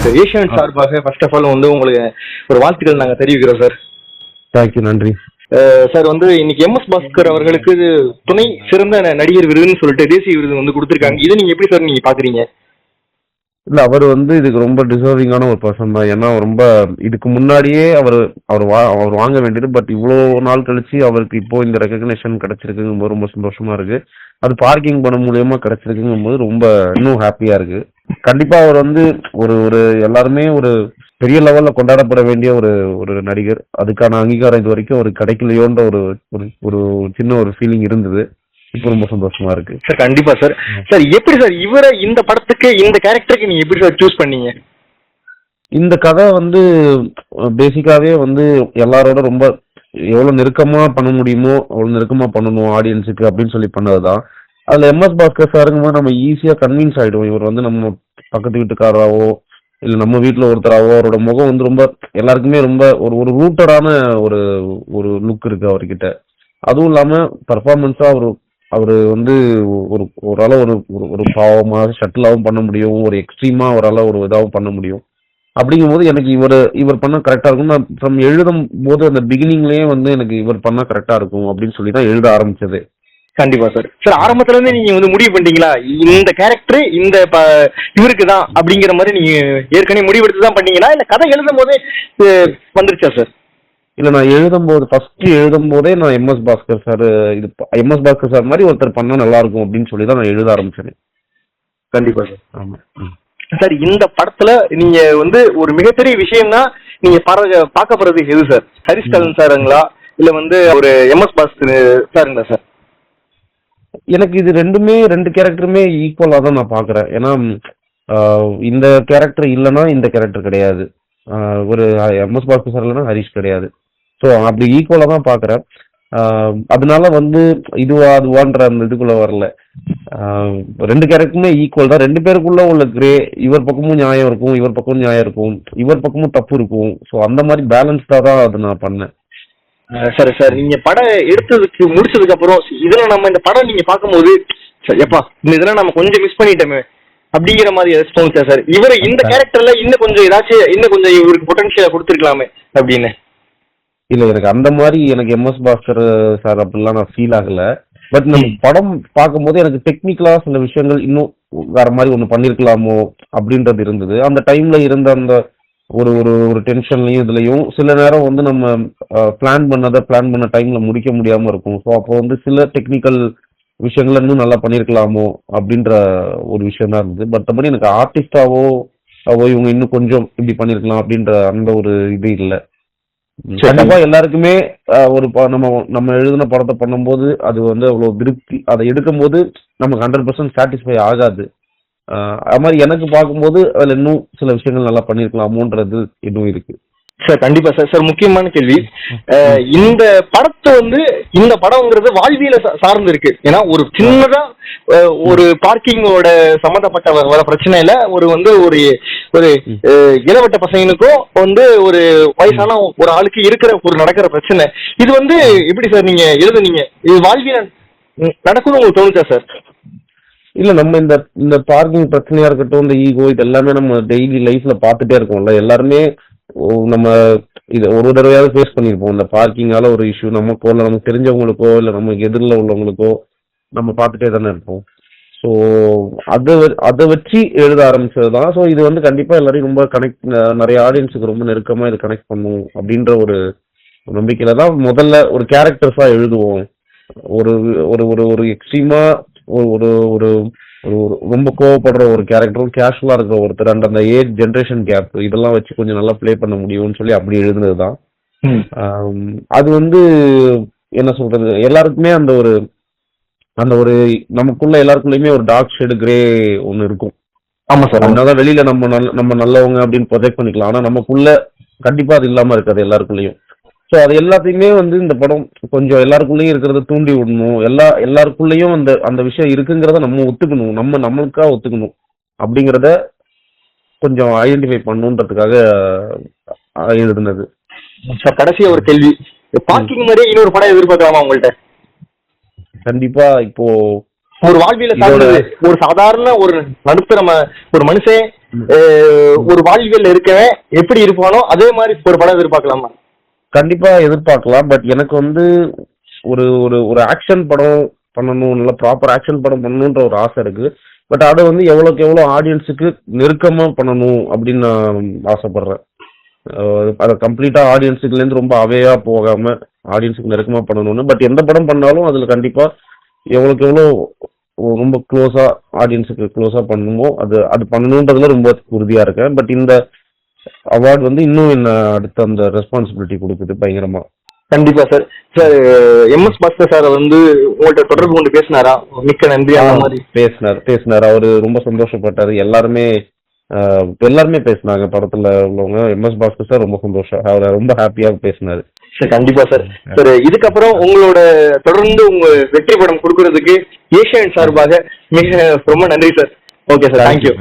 Sir Asian சார்பாக first of all வந்து உங்களுக்கு ஒரு வாழ்த்துக்கள் நாங்கள் தெரிவிக்கிறோம் சார். தேங்க்யூ, நன்றி சார். வந்து இன்னைக்கு எம்எஸ் பாஸ்கர் அவர்களுக்கு துணை சிறந்த நடிகர் விருதுன்னு சொல்லிட்டு தேசிய விருது வந்து கொடுத்துருக்காங்க. இதை நீங்க எப்படி சார் நீங்க பாக்குறீங்க? இல்ல, அவர் வந்து இதுக்கு ரொம்ப டிசர்விங்கான ஒரு பர்சன் தான். ஏன்னா ரொம்ப இதுக்கு முன்னாடியே அவர் வாங்க வேண்டியது. பட் இவ்வளோ நாள் கழிச்சு அவருக்கு இப்போ இந்த ரெகக்னேஷன் கிடைச்சிருக்குங்கும் போது ரொம்ப சந்தோஷமா இருக்கு. அது பார்க்கிங் பண்ண மூலியமா கிடைச்சிருக்குங்கும் போது ரொம்ப இன்னும் ஹாப்பியா இருக்கு. கண்டிப்பா அவர் வந்து ஒரு ஒரு எல்லாருமே ஒரு பெரிய லெவல்ல கொண்டாடப்பட வேண்டிய ஒரு ஒரு நடிகர். அதுக்கான அங்கீகாரம் இது வரைக்கும் ஒரு கிடைக்கலையோன்ற ஒரு ஒரு சின்ன ஒரு ஃபீலிங் இருந்தது. இப்போ ரொம்ப சந்தோஷமா இருக்கு சார். கண்டிப்பா சார். சார் எப்படி சார் இவரை இந்த படத்துக்கு இந்த கேரக்டருக்கு நீங்க எப்படி சார் சூஸ் பண்ணீங்க? இந்த கதை வந்து பேசிக்காவே வந்து எல்லாரோட ரொம்ப எவ்வளவு நெருக்கமா பண்ண முடியுமோ அவ்வளவு நெருக்கமா பண்ணணும் ஆடியன்ஸுக்கு அப்படின்னு சொல்லி பண்ணதுதான். அதுல எம்எஸ் பாஸ்கர் சாருங்கும் போது நம்ம ஈஸியா கன்வின்ஸ் ஆயிடுவோம். இவர் வந்து நம்ம பக்கத்து வீட்டுக்காராவோ இல்ல நம்ம வீட்டுல ஒருத்தராவோ அவரோட முகம் வந்து ரொம்ப எல்லாருக்குமே ரொம்ப ஒரு ஒரு ரூட்டடான ஒரு ஒரு லுக் இருக்கு அவர்கிட்ட. அதுவும் இல்லாம பர்ஃபார்மன்ஸா அவரு வந்து ஒரு ஓரளவு ஒரு பாவமா ஷட்டிலாவும் பண்ண முடியும், ஒரு எக்ஸ்ட்ரீமா அவரால் ஒரு இதாகவும் பண்ண முடியும். அப்படிங்கும் போது எனக்கு இவர் பண்ண கரெக்டா இருக்கும். நான் ஃப்ரம் எழுதும் போது அந்த பிகினிங்லயே வந்து எனக்கு இவர் பண்ணா கரெக்டா இருக்கும் அப்படின்னு சொல்லி தான் எழுத ஆரம்பிச்சது. கண்டிப்பா சார். சார் ஆரம்பத்துல இருந்து நீங்க வந்து முடிவு பண்ணிட்டீங்களா இந்த கேரக்டர் இந்த இவருக்கு தான் அப்படிங்கிற மாதிரி நீங்க ஏற்கனவே முடிவெடுத்து தான் பண்ணீங்களா இல்ல கதை எழுதும் போதே வந்துருச்சா சார்? இல்ல, நான் ஃபர்ஸ்ட் எழுதும் போதே நான் எம்எஸ் பாஸ்கர் சார் மாதிரி ஒருத்தர் பண்ணா நல்லா இருக்கும் அப்படின்னு சொல்லி தான் நான் எழுத ஆரம்பிச்சேன். கண்டிப்பா சார். ஆமா சார். இந்த படத்துல நீங்க வந்து ஒரு மிகப்பெரிய விஷயம்னா நீங்க பார்க்க போறது எது சார்? ஹரிஷ் கல்யாண் சாருங்களா இல்ல வந்து ஒரு எம்எஸ் பாஸ்கர் சாருங்களா சார்? எனக்கு இது ரெண்டு கேரக்டருமே ஈக்குவலா தான் நான் பாக்குறேன். ஏன்னா இந்த கேரக்டர் இல்லைன்னா இந்த கேரக்டர் கிடையாது, ஒரு எம்எஸ் பாஸ்கர் சார் இல்லைன்னா ஹரிஷ் கிடையாது. ஸோ அப்படி ஈக்குவலா தான் பாக்குறேன். அதனால வந்து அதுவான்ற அந்த இதுக்குள்ள வரல. ரெண்டு கேரக்டருமே ஈக்குவல் தான். ரெண்டு பேருக்குள்ள உள்ள கிரே, இவர் பக்கமும் நியாயம் இருக்கும், இவர் பக்கமும் நியாயம் இருக்கும், இவர் பக்கமும் தப்பு இருக்கும். ஸோ அந்த மாதிரி பேலன்ஸ்டா தான் அது நான் பண்ணேன். சரி சார். நீங்க படம் எடுத்ததுக்கு முடிச்சதுக்கு அப்புறம் இதுல நம்ம இந்த படம் நீங்க பார்க்கும்போது எப்பா இந்த இதெல்லாம் நம்ம கொஞ்சம் மிஸ் பண்ணிட்டோமே அப்படிங்கிற மாதிரி தோணுச்சா சார்? இவரு இந்த கேரக்டர்ல இன்னும் கொஞ்சம் இவருக்கு பொட்டன்ஷியலா கொடுத்துருக்கலாமே அப்படின்னு? இல்ல, எனக்கு அந்த மாதிரி எனக்கு எம்எஸ் பாஸ்கர் சார் அப்படிலாம் நான் ஃபீல் ஆகல. பட் நம்ம படம் பார்க்கும்போது எனக்கு டெக்னிக்கலா சில விஷயங்கள் இன்னும் வேற மாதிரி ஒண்ணு பண்ணிருக்கலாமோ அப்படின்றது இருந்தது. அந்த டைம்ல இருந்த அந்த ஒரு ஒரு ஒரு டென்ஷன்லயும் இதுலயும் சில நேரம் வந்து நம்ம பிளான் பண்ண டைம்ல முடிக்க முடியாம இருக்கும். ஸோ அப்போ வந்து சில டெக்னிக்கல் விஷயங்கள் இன்னும் நல்லா பண்ணிருக்கலாமோ அப்படின்ற ஒரு விஷயம் தான் இருந்தது. மற்றபடி எனக்கு ஆர்டிஸ்டாவோ இவங்க இன்னும் கொஞ்சம் இப்படி பண்ணிருக்கலாம் அப்படின்ற அந்த ஒரு இது இல்லை. கண்டிப்பா எல்லாருக்குமே ஒரு நம்ம எழுதின படத்தை பண்ணும்போது அது வந்து அவ்வளவு திருப்தி, அதை எடுக்கும் போது நமக்கு 100% சாட்டிஸ்ஃபை ஆகாது. அது மாதிரி எனக்கு பார்க்கும்போது அதுல இன்னும் சில விஷயங்கள் நல்லா பண்ணிருக்கலாமோன்றது இன்னும் இருக்கு சார். கண்டிப்பா சார். சார் முக்கியமான கேள்வி, இந்த படத்தை வந்து இந்த படம்ங்கிறது வாழ்வியல சார்ந்து இருக்கு. ஏன்னா ஒரு சின்னதா ஒரு பார்க்கிங்கோட சம்பந்தப்பட்ட வர பிரச்சனையில ஒரு இளவட்ட பசங்களுக்கும் வந்து ஒரு வயசான ஒரு ஆளுக்கு நடக்கிற பிரச்சனை இது வந்து எப்படி சார் நீங்க எழுதுனீங்க? இது வாழ்வியல நடக்கும்னு உங்களுக்கு தோணுச்சா சார்? இல்ல, நம்ம இந்த பார்க்கிங் பிரச்சனையா இருக்கட்டும், இந்த ஈகோ, இது எல்லாமே நம்ம டெய்லி லைஃப்ல பாத்துட்டே இருக்கோம்ல. எல்லாருமே நம்ம இது ஒரு தடவையாவது ஃபேஸ் பண்ணிருப்போம். இந்த பார்க்கிங்கால ஒரு இஷ்யூ நமக்கோ இல்ல நமக்கு தெரிஞ்சவங்களுக்கோ இல்ல நமக்கு எதிரில் உள்ளவங்களுக்கோ நம்ம பார்த்துட்டே தானே இருப்போம். ஸோ அதை வச்சு எழுத ஆரம்பிச்சதுதான். ஸோ இது வந்து கண்டிப்பா எல்லாரையும் ரொம்ப நிறைய ஆடியன்ஸுக்கு ரொம்ப நெருக்கமா இது கனெக்ட் பண்ணும் அப்படின்ற ஒரு நம்பிக்கையில தான் முதல்ல ஒரு கேரக்டர்ஸா எழுதுவோம். ஒரு ஒரு ஒரு எக்ஸ்ட்ரீமா ஒரு ஒரு ரொம்ப கோவப்படுற ஒரு கேரக்டரும் கேஷுவலா இருக்கிற ஒருத்தர் அண்ட் அந்த ஏஜ் ஜென்ரேஷன் கேப் இதெல்லாம் வச்சு கொஞ்சம் நல்லா பிளே பண்ண முடியும்னு சொல்லி அப்படி எழுதுனதுதான். அது வந்து என்ன சொல்றது, எல்லாருக்குமே அந்த ஒரு நமக்குள்ள எல்லாருக்குள்ளயுமே ஒரு டார்க் ஷேடு கிரே ஒண்ணு இருக்கும். ஆமா சார். அதனால வெளியில நம்ம நல்லவங்க அப்படின்னு ப்ரொஜெக்ட் பண்ணிக்கலாம். ஆனா நமக்குள்ள கண்டிப்பா அது இல்லாம இருக்காது எல்லாருக்குள்ளயும். ஸோ அது எல்லாத்தையுமே வந்து இந்த படம் கொஞ்சம் எல்லாருக்குள்ளேயும் இருக்கிறத தூண்டி விடணும். எல்லாருக்குள்ளேயும் அந்த விஷயம் இருக்குங்கிறத நம்ம ஒத்துக்கணும், நம்மளுக்கா ஒத்துக்கணும் அப்படிங்கிறத கொஞ்சம் ஐடென்டிஃபை பண்ணணுன்றதுக்காக எழுதுனது சார். கடைசியா ஒரு கேள்வி, பார்க்கிங் மாதிரியே இன்னொரு படம் எதிர்பார்க்கலாமா உங்கள்கிட்ட? கண்டிப்பா. இப்போ ஒரு வாழ்வியல சார்ந்தது, ஒரு சாதாரண ஒரு நடுத்தர ஒரு மனுஷன் ஒரு வாழ்வியல் இருக்கவன் எப்படி இருப்பானோ அதே மாதிரி ஒரு படம் எதிர்பார்க்கலாமா? கண்டிப்பா எதிர்பார்க்கலாம். பட் எனக்கு வந்து ஒரு ஒரு ஒரு ஆக்ஷன் படம் பண்ணணும், நல்ல ப்ராப்பர் ஆக்ஷன் படம் பண்ணணுன்ற ஒரு ஆசை இருக்கு. பட் அதை வந்து எவ்வளவுக்கு எவ்வளவு ஆடியன்ஸுக்கு நெருக்கமா பண்ணணும் அப்படின்னு நான் ஆசைப்படுறேன். அதை கம்ப்ளீட்டா ஆடியன்ஸுக்குல இருந்து ரொம்ப அவேயா போகாம ஆடியன்ஸுக்கு நெருக்கமா பண்ணணும்னு. பட் எந்த படம் பண்ணாலும் அதுல கண்டிப்பா எவ்வளவுக்கு எவ்வளவு ரொம்ப க்ளோஸா ஆடியன்ஸுக்கு க்ளோஸா பண்ணுமோ அது அது பண்ணணுன்றதுல ரொம்ப உறுதியா இருக்கேன். பட் இந்த அவார்டு வந்து இன்னும் என்ன அடுத்த அந்த ரெஸ்பான்சிபிலிட்டி கொடுக்குது பயங்கரமா. கண்டிப்பா sir. Sir MS Bhaskar sir வந்து உங்கள்ட்ட தொடர்பு கொண்டு பேசினாரா? மிக்க நன்றி அந்த மாதிரி பேசினார். அவரு ரொம்ப சந்தோஷப்பட்டாரு. எல்லாருமே பேசினாங்க படத்துல உள்ளவங்க. எம்எஸ் பாஸ்கர் சார் ரொம்ப சந்தோஷம், அவரை ரொம்ப ஹாப்பியா பேசினாரு. சார் கண்டிப்பா சார். சார் இதுக்கப்புறம் உங்களோட தொடர்ந்து உங்க வெற்றி படம் கொடுக்கறதுக்கு ஏஷியன் சார்பாக மிக ரொம்ப நன்றி சார். Okay sir, thank you.